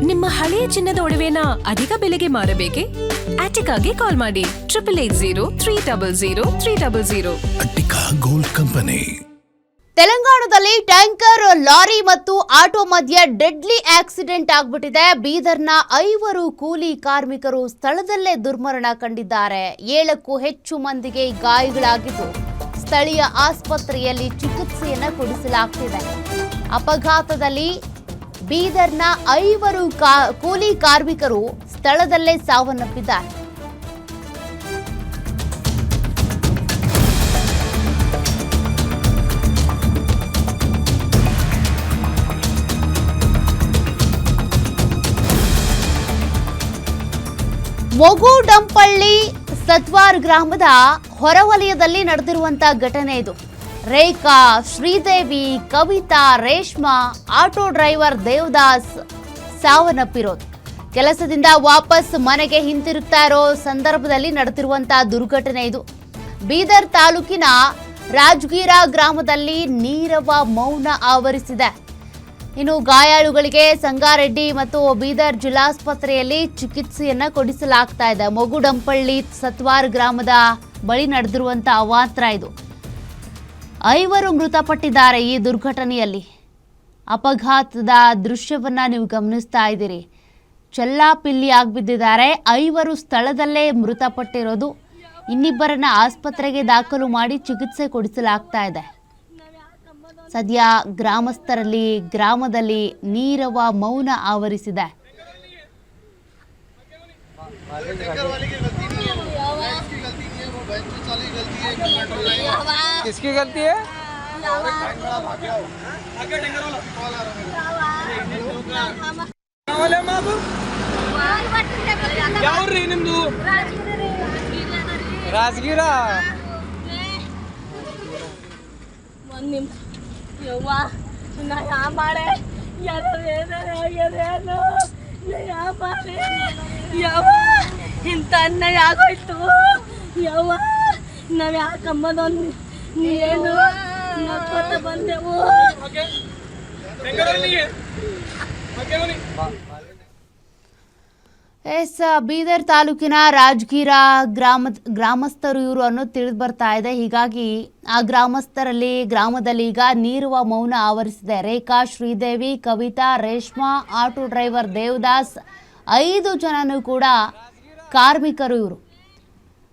ನಿಮ್ಮ ಹಳೆಯ ಚಿನ್ನದ ಒಡವೆನ ಅಧಿಕ ಬೆಲೆಗೆ ಮಾರಬೇಕೆ? ಆಟಿಕಾಗೆ ಕಾಲ್ ಮಾಡಿ 8880 ಅಟ್ಟಿಕಾ ಗೋಲ್ಡ್ ಕಂಪನಿ. ತೆಲಂಗಾಣದಲ್ಲಿ ಟ್ಯಾಂಕರ್, ಲಾರಿ ಮತ್ತು ಆಟೋ ಮಧ್ಯೆ ಡೆಡ್ಲಿ ಆಕ್ಸಿಡೆಂಟ್ ಆಗ್ಬಿಟ್ಟಿದೆ. ಬೀದರ್ನ 5 ಕೂಲಿ ಕಾರ್ಮಿಕರು ಸ್ಥಳದಲ್ಲೇ ದುರ್ಮರಣ ಕಂಡಿದ್ದಾರೆ. 7ಕ್ಕೂ ಹೆಚ್ಚು ಮಂದಿಗೆ ಗಾಯಗಳಾಗಿದ್ದು ಸ್ಥಳೀಯ ಆಸ್ಪತ್ರೆಯಲ್ಲಿ ಚಿಕಿತ್ಸೆಯನ್ನು ಕೊಡಿಸಲಾಗ್ತಿದೆ. ಅಪಘಾತದಲ್ಲಿ ಬೀದರ್ನ 5 ಕೂಲಿ ಕಾರ್ಮಿಕರು ಸ್ಥಳದಲ್ಲೇ ಸಾವನ್ನಪ್ಪಿದ್ದಾರೆ. ಮೊಗುಡಂಪಳ್ಳಿ ಸತ್ವಾರ್ ಗ್ರಾಮದ ಹೊರವಲಯದಲ್ಲಿ ನಡೆದಿರುವಂತಹ ಘಟನೆ ಇದು. ರೇಖಾ, ಶ್ರೀದೇವಿ, ಕವಿತಾ, ರೇಷ್ಮಾ, ಆಟೋ ಡ್ರೈವರ್ ದೇವದಾಸ್ ಸಾವನ್ನಪ್ಪಿರೋದು. ಕೆಲಸದಿಂದ ವಾಪಸ್ ಮನೆಗೆ ಹಿಂತಿರುಗ್ತಾ ಇರೋ ಸಂದರ್ಭದಲ್ಲಿ ನಡೆದಿರುವಂತಹ ದುರ್ಘಟನೆ ಇದು. ಬೀದರ್ ತಾಲೂಕಿನ ರಾಜಗೀರ ಗ್ರಾಮದಲ್ಲಿ ನೀರವ ಮೌನ ಆವರಿಸಿದೆ. ಇನ್ನು ಗಾಯಾಳುಗಳಿಗೆ ಸಂಗಾರೆಡ್ಡಿ ಮತ್ತು ಬೀದರ್ ಜಿಲ್ಲಾಸ್ಪತ್ರೆಯಲ್ಲಿ ಚಿಕಿತ್ಸೆಯನ್ನ ಕೊಡಿಸಲಾಗ್ತಾ ಇದೆ. ಮೊಗುಡಂಪಳ್ಳಿ ಸತ್ವಾರ್ ಗ್ರಾಮದ ಬಳಿ ನಡೆದಿರುವಂತಹ ಅವಾಂತರ ಇದು. 5 ಮೃತಪಟ್ಟಿದ್ದಾರೆ ಈ ದುರ್ಘಟನೆಯಲ್ಲಿ. ಅಪಘಾತದ ದೃಶ್ಯವನ್ನ ನೀವು ಗಮನಿಸ್ತಾ ಇದ್ದೀರಿ. ಚೆಲ್ಲಾಪಿಲ್ಲಿ ಆಗಿಬಿದ್ದಿದ್ದಾರೆ. 5 ಸ್ಥಳದಲ್ಲೇ ಮೃತಪಟ್ಟಿರೋದು. ಇನ್ನಿಬ್ಬರನ್ನ ಆಸ್ಪತ್ರೆಗೆ ದಾಖಲು ಮಾಡಿ ಚಿಕಿತ್ಸೆ ಕೊಡಿಸಲಾಗ್ತಾ ಇದೆ. ಸದ್ಯ ಗ್ರಾಮದಲ್ಲಿ ನೀರವ ಮೌನ ಆವರಿಸಿದೆ. किसकी गलती है? ಯಾವ್ರಿ ನಿಮ್ದು? ರಾಜಗೀರ. ಯವ್ವ ನಾ ಯಾ ಮಾಡೆ ಯವ್ವ ಇಂಥ ಅನ್ಯಾಯ ಆಗೋಯ್ತು. ಯವ್ವ ನಾವ್ ಯಾಕಮ್ಮದೊಂದು ನೀನು ನಕ್ಕೋತ ಬಂದೆವು. ಬೀದರ್ ತಾಲೂಕಿನ ರಾಜಗೀರ ಗ್ರಾಮಸ್ಥರು ಇವರು ಅನ್ನೋದು ತಿಳಿದು ಬರ್ತಾ ಇದೆ. ಹೀಗಾಗಿ ಆ ಗ್ರಾಮದಲ್ಲಿ ಈಗ ನೀರುವ ಮೌನ ಆವರಿಸಿದೆ. ರೇಖಾ, ಶ್ರೀದೇವಿ, ಕವಿತಾ, ರೇಷ್ಮಾ, ಆಟೋ ಡ್ರೈವರ್ ದೇವದಾಸ್ 5 ಜನನು ಕೂಡ ಕಾರ್ಮಿಕರು. ಇವರು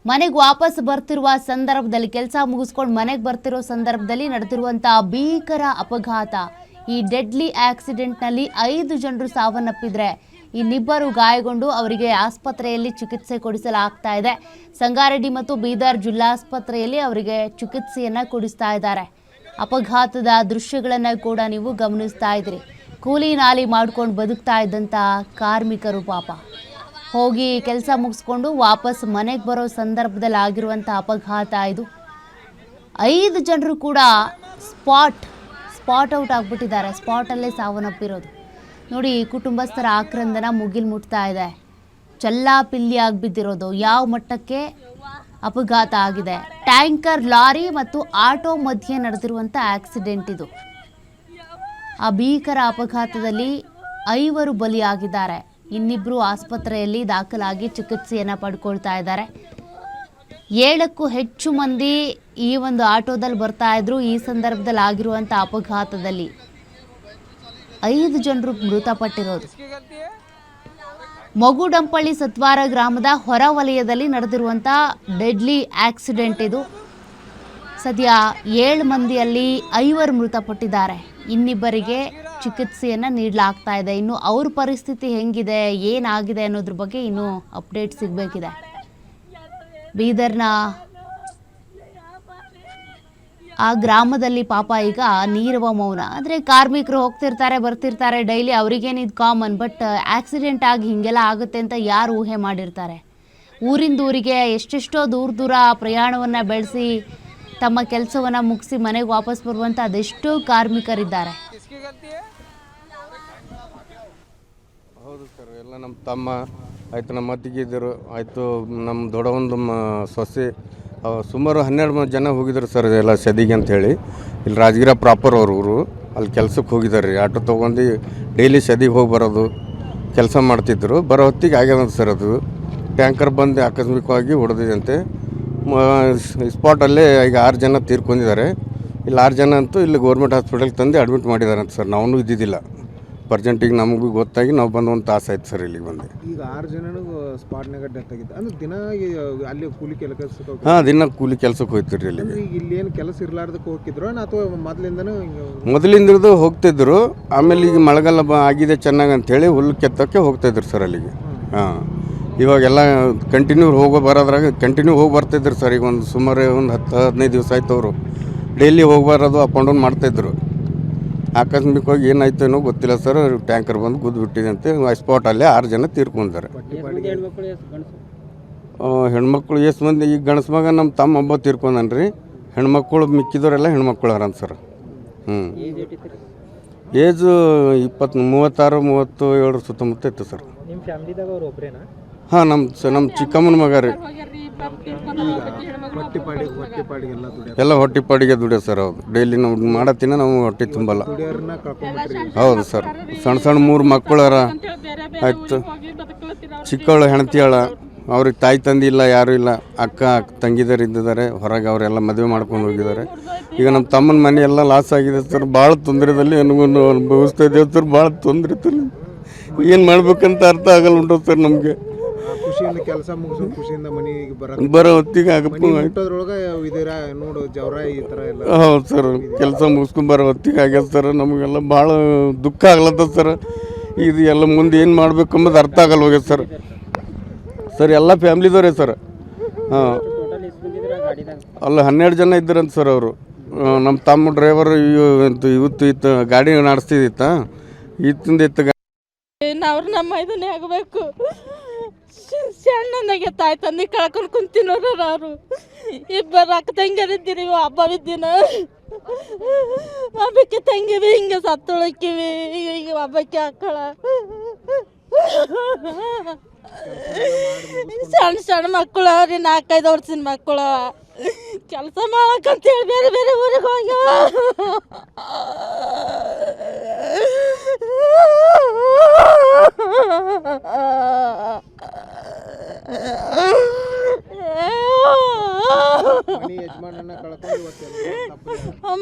ಮನೆಗೆ ವಾಪಸ್ ಬರ್ತಿರುವ ಸಂದರ್ಭದಲ್ಲಿ, ಕೆಲಸ ಮುಗಿಸ್ಕೊಂಡು ಮನೆಗೆ ಬರ್ತಿರೋ ಸಂದರ್ಭದಲ್ಲಿ ನಡೆದಿರುವಂತಹ ಭೀಕರ ಅಪಘಾತ. ಈ ಡೆಡ್ಲಿ ಆಕ್ಸಿಡೆಂಟ್ನಲ್ಲಿ 5 ಜನರು ಸಾವನ್ನಪ್ಪಿದ್ರೆ ಇನ್ನಿಬ್ಬರು ಗಾಯಗೊಂಡು ಅವರಿಗೆ ಆಸ್ಪತ್ರೆಯಲ್ಲಿ ಚಿಕಿತ್ಸೆ ಕೊಡಿಸಲಾಗ್ತಾ ಇದೆ. ಸಂಗಾರೆಡ್ಡಿ ಮತ್ತು ಬೀದರ್ ಜಿಲ್ಲಾಸ್ಪತ್ರೆಯಲ್ಲಿ ಅವರಿಗೆ ಚಿಕಿತ್ಸೆಯನ್ನು ಕೊಡಿಸ್ತಾ ಇದ್ದಾರೆ. ಅಪಘಾತದ ದೃಶ್ಯಗಳನ್ನು ಕೂಡ ನೀವು ಗಮನಿಸ್ತಾ ಇದ್ರಿ. ಕೂಲಿ ನಾಲಿ ಮಾಡ್ಕೊಂಡು ಬದುಕ್ತಾ ಇದ್ದಂಥ ಕಾರ್ಮಿಕರು ಪಾಪ ಹೋಗಿ ಕೆಲಸ ಮುಗಿಸ್ಕೊಂಡು ವಾಪಸ್ ಮನೆಗೆ ಬರೋ ಸಂದರ್ಭದಲ್ಲಿ ಆಗಿರುವಂಥ ಅಪಘಾತ ಇದು. 5 ಜನರು ಕೂಡ ಸ್ಪಾಟ್ ಔಟ್ ಆಗಿಬಿಟ್ಟಿದ್ದಾರೆ. ಸ್ಪಾಟಲ್ಲೇ ಸಾವನ್ನಪ್ಪಿರೋದು ನೋಡಿ. ಕುಟುಂಬಸ್ಥರ ಆಕ್ರಂದನ ಮುಗಿಲು ಮುಟ್ತಾ ಇದೆ. ಚೆಲ್ಲಾಪಿಲ್ಲಿ ಆಗಿಬಿದ್ದಿರೋದು. ಯಾವ ಮಟ್ಟಕ್ಕೆ ಅಪಘಾತ ಆಗಿದೆ. ಟ್ಯಾಂಕರ್, ಲಾರಿ ಮತ್ತು ಆಟೋ ಮಧ್ಯೆ ನಡೆದಿರುವಂಥ ಆಕ್ಸಿಡೆಂಟ್ ಇದು. ಆ ಭೀಕರ ಅಪಘಾತದಲ್ಲಿ 5 ಬಲಿಯಾಗಿದ್ದಾರೆ. ಇನ್ನಿಬ್ಬರು ಆಸ್ಪತ್ರೆಯಲ್ಲಿ ದಾಖಲಾಗಿ ಚಿಕಿತ್ಸೆಯನ್ನು ಪಡ್ಕೊಳ್ತಾ ಇದ್ದಾರೆ. 7ಕ್ಕೂ ಹೆಚ್ಚು ಮಂದಿ ಈ ಒಂದು ಆಟೋದಲ್ಲಿ ಬರ್ತಾ ಇದ್ರು. ಈ ಸಂದರ್ಭದಲ್ಲಿ ಆಗಿರುವಂಥ ಅಪಘಾತದಲ್ಲಿ 5 ಜನರು ಮೃತಪಟ್ಟಿರೋದು. ಮೊಗುಡಂಪಳ್ಳಿ ಸತ್ವಾರ ಗ್ರಾಮದ ಹೊರವಲಯದಲ್ಲಿ ನಡೆದಿರುವಂಥ ಡೆಡ್ಲಿ ಆಕ್ಸಿಡೆಂಟ್ ಇದು. ಸದ್ಯ 7 ಮಂದಿಯಲ್ಲಿ 5 ಮೃತಪಟ್ಟಿದ್ದಾರೆ. ಇನ್ನಿಬ್ಬರಿಗೆ ಚಿಕಿತ್ಸೆಯನ್ನು ನೀಡಲಾಗ್ತಾ ಇದೆ. ಇನ್ನು ಅವ್ರ ಪರಿಸ್ಥಿತಿ ಹೆಂಗಿದೆ, ಏನಾಗಿದೆ ಅನ್ನೋದ್ರ ಬಗ್ಗೆ ಇನ್ನೂ ಅಪ್ಡೇಟ್ ಸಿಗಬೇಕಿದೆ. ಬೀದರ್ನ ಆ ಗ್ರಾಮದಲ್ಲಿ ಪಾಪ ಈಗ ನೀರವ ಮೌನ. ಅಂದರೆ ಕಾರ್ಮಿಕರು ಹೋಗ್ತಿರ್ತಾರೆ ಬರ್ತಿರ್ತಾರೆ ಡೈಲಿ, ಅವ್ರಿಗೇನು ಇದು ಕಾಮನ್. ಬಟ್ ಆಕ್ಸಿಡೆಂಟ್ ಆಗಿ ಹೀಗೆಲ್ಲ ಆಗುತ್ತೆ ಅಂತ ಯಾರು ಊಹೆ ಮಾಡಿರ್ತಾರೆ? ಊರಿಂದ ಊರಿಗೆ ಎಷ್ಟೆಷ್ಟೋ ದೂರ ಪ್ರಯಾಣವನ್ನು ಬೆಳೆಸಿ ತಮ್ಮ ಕೆಲಸವನ್ನು ಮುಗಿಸಿ ಮನೆಗೆ ವಾಪಸ್ ಬರುವಂಥ ಅದೆಷ್ಟೋ ಕಾರ್ಮಿಕರಿದ್ದಾರೆ. ಹೌದು ಸರ್, ಎಲ್ಲ ನಮ್ಮ ತಮ್ಮ ಆಯಿತು, ನಮ್ಮ ಅತ್ತಿಗೆದಿರು ಆಯಿತು, ನಮ್ಮ ದೊಡ್ಡವೊಂದು ಸೊಸೆ ಸುಮಾರು 12 ಜನ ಹೋಗಿದ್ರು ಸರ್ ಎಲ್ಲ ಸದಿಗೆ ಅಂಥೇಳಿ. ಇಲ್ಲಿ ರಾಜಗಿರ ಪ್ರಾಪರ್ ಅವರು ಅಲ್ಲಿ ಕೆಲಸಕ್ಕೆ ಹೋಗಿದ್ದಾರೆ ರೀ. ಆಟೋ ತೊಗೊಂಡು ಡೈಲಿ ಸದಿಗೆ ಹೋಗಿ ಬರೋದು. ಕೆಲಸ ಮಾಡ್ತಿದ್ದರು. ಬರೋ ಹೊತ್ತಿಗೆ ಆಗ್ಯದಂತ ಸರ್ ಅದು ಟ್ಯಾಂಕರ್ ಬಂದು ಆಕಸ್ಮಿಕವಾಗಿ ಹೊಡೆದಿದಂತೆ. ಸ್ಪಾಟಲ್ಲೇ ಈಗ 6 ಜನ ತೀರ್ಕೊಂಡಿದ್ದಾರೆ. ಇಲ್ಲಿ 6 ಜನ ಅಂತೂ ಇಲ್ಲಿ ಗೌರ್ಮೆಂಟ್ ಹಾಸ್ಪಿಟಲ್ಗೆ ತಂದು ಅಡ್ಮಿಟ್ ಮಾಡಿದಾರಂತ ಸರ್. ನಾವು ಇದ್ದಿದ್ದಿಲ್ಲ ಪ್ರೆಸೆಂಟಿಗೆ, ನಮಗೂ ಗೊತ್ತಾಗಿ ನಾವು ಬಂದು ಒಂದು ತಾಸು ಆಯ್ತು ಸರ್ ಇಲ್ಲಿಗೆ ಬಂದು. ಈಗ 6 ಜನನು ಸ್ಪಾಟ್ನಾಗ ಡೆತ್ ಆಗಿದ್ದು ಅಂದ್ರೆ ದಿನ ಅಲ್ಲಿ ಕೂಲಿ ಕೆಲಸಕ್ಕೆ ಹಾಂ, ದಿನ ಕೂಲಿ ಕೆಲಸಕ್ಕೆ ಹೋಗ್ತಿರಿ ಇಲ್ಲಿ. ಇಲ್ಲಿ ಏನು ಕೆಲಸ ಇರ್ಲಾರ್ದಕ್ಕೆ ಹೋಗಿದ್ರು ಅಥವಾ ಮೊದಲಿಂದನೂ ಮೊದಲಿಂದ ಹೋಗ್ತಿದ್ರು. ಆಮೇಲೆ ಈಗ ಮಳೆಗಾಲ ಆಗಿದೆ ಚೆನ್ನಾಗಿ ಅಂಥೇಳಿ ಹುಲ್ಲು ಕೆತ್ತೋಕ್ಕೆ ಹೋಗ್ತಾಯಿದ್ರು ಸರ್ ಅಲ್ಲಿಗೆ. ಹಾಂ, ಇವಾಗೆಲ್ಲ ಕಂಟಿನ್ಯೂ ಬರೋದ್ರಾಗ ಕಂಟಿನ್ಯೂ ಹೋಗಿ ಬರ್ತಾಯಿದ್ರು ಸರ್. ಈಗ ಒಂದು ಸುಮಾರು ಒಂದು 10-15 ದಿವಸ ಆಯ್ತು ಅವರು ಡೈಲಿ ಹೋಗಿ ಬರೋದು ಅಪ್ ಆ್ಯಂಡ್ ಡೌನ್ ಮಾಡ್ತಾಯಿದ್ರು. ಆಕಸ್ಮಿಕವಾಗಿ ಏನಾಯ್ತು ಏನೋ ಗೊತ್ತಿಲ್ಲ ಸರ್, ಟ್ಯಾಂಕರ್ ಬಂದು ಗುದ್ದು ಬಿಟ್ಟಿದಂತೆ. ಸ್ಪಾಟಲ್ಲೇ 6 ಜನ ತೀರ್ಕೊಂಡಿದ್ದಾರೆ. ಹೆಣ್ಮಕ್ಳು ಎಷ್ಟು ಮಂದಿ? ಈಗ ಗಂಡಸ ಮಗ ನಮ್ಮ ತಮ್ಮ ಒಬ್ಬ ತೀರ್ಕೊಂಡನ್ರಿ. ಹೆಣ್ಮಕ್ಳು ಮಿಕ್ಕಿದವರೆಲ್ಲ ಹೆಣ್ಮಕ್ಳು ಅರಾಮ್ ಸರ್. ಏಜು 36-37 ಸುತ್ತಮುತ್ತ ಇತ್ತು ಸರ್. ನಿಮ್ಮ ಫ್ಯಾಮಿಲಿದಾಗ ಅವ್ರು ಒಬ್ಬರೇನಾ? ಹಾಂ, ನಮ್ಮ ಚಿಕ್ಕಮ್ಮನ ಮಗ ರೀ. ಎಲ್ಲ ಹೊಟ್ಟಿಪಾಡಿಗೆ ದುಡಿಯೋ ಸರ್. ಹೌದು, ಡೈಲಿ ನಾವು ಮಾಡತ್ತಿನ ನಾವು ಹೊಟ್ಟೆ ತುಂಬಲ್ಲ. ಹೌದು ಸರ್. ಸಣ್ಣ 3 ಮಕ್ಕಳರ ಆಯ್ತು. ಚಿಕ್ಕವಳು ಹೆಣ್ತಿಯಾಳ, ಅವ್ರಿಗೆ ತಾಯಿ ತಂದೆ ಇಲ್ಲ, ಯಾರೂ ಇಲ್ಲ. ಅಕ್ಕ ತಂಗಿದಾರು ಇದ್ದಿದ್ದಾರೆ ಹೊರಗೆ, ಅವರೆಲ್ಲ ಮದುವೆ ಮಾಡ್ಕೊಂಡು ಹೋಗಿದ್ದಾರೆ. ಈಗ ನಮ್ಮ ತಮ್ಮನ ಮನೆ ಎಲ್ಲ ಲಾಸ್ ಆಗಿದೆ ಸರ್. ಭಾಳ ತೊಂದರೆದಲ್ಲಿ ಅನುಭವಿಸ್ತಾ ಇದ್ದೇವೆ ಸರ್. ಭಾಳ ತೊಂದರೆ ಏನು ಮಾಡ್ಬೇಕಂತ ಅರ್ಥ ಆಗಲ್ಲ ಉಂಟು ಸರ್ ನಮಗೆ. ಖುಷಿಯಿಂದ ಕೆಲಸ ಮುಗಿಸೋ ಖುಷಿಯಿಂದ ಮನೆಗೆ ಬರೋ ಹೊತ್ತಿಗೆ ಆಗಪ್ಪ ನೋಡು ಜವರ ಈ ಥರ ಎಲ್ಲ. ಹೌದು ಸರ್, ಕೆಲಸ ಮುಗಿಸ್ಕೊಂಡು ಬರೋ ಹೊತ್ತಿಗೆ ಆಗ್ಯದ ಸರ್. ನಮಗೆಲ್ಲ ಭಾಳ ದುಃಖ ಆಗ್ಲತ್ತದ ಸರ್. ಇದು ಎಲ್ಲ ಮುಂದೆ ಏನು ಮಾಡ್ಬೇಕು ಅಂಬೋದು ಅರ್ಥ ಆಗಲ್ಲ ಹೋಗ್ಯದ ಸರ್. ಸರ್ ಎಲ್ಲ ಫ್ಯಾಮ್ಲಿದವ್ರೆ ಸರ್. ಹಾಂ, ಅಲ್ಲ 12 ಜನ ಇದ್ದರಂತ ಸರ್ ಅವರು. ನಮ್ಮ ತಮ್ಮ ಡ್ರೈವರ್ ಇವತ್ತು ಗಾಡಿ ನಡೆಸ್ತಿದ್ದಿತ್ತ, ಇತ್ತು ಅವ್ರು ನಮ್ಮ ಇದನ್ನೇ ಆಗಬೇಕು. ಸಣ್ಣನಾಗೆ ತಾಯಿ ತಂದೆ ಕಳ್ಕೊಂಡು ಕುಂತಿನೋರು ಅವರು. 2 ಅಕ್ಕ ತಂಗಿಯರಿದ್ದೀರಿ, ಹಬ್ಬವಿದ್ದೀನ ಹಬ್ಬಕ್ಕೆ ತಂಗಿವಿ ಹಿಂಗೆ ಸತ್ತೊಳಕ್ಕಿವಿ. ಈಗ ಹಬ್ಬಕ್ಕೆ ಹಾಕಳ ಸಣ್ಣ ಮಕ್ಕಳು ಅವ್ರಿ, 4-5 ವರ್ಷದ ಮಕ್ಕಳು ಕೆಲಸ ಮಾಡಕ್ಕಂತೇಳಿ ಬೇರೆ ಬೇರೆ ಊರಿಗೆ ಹೋಗ್ಯಾವ.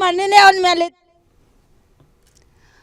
ಮನೆನೇ ಅವನ ಮೇಲೆ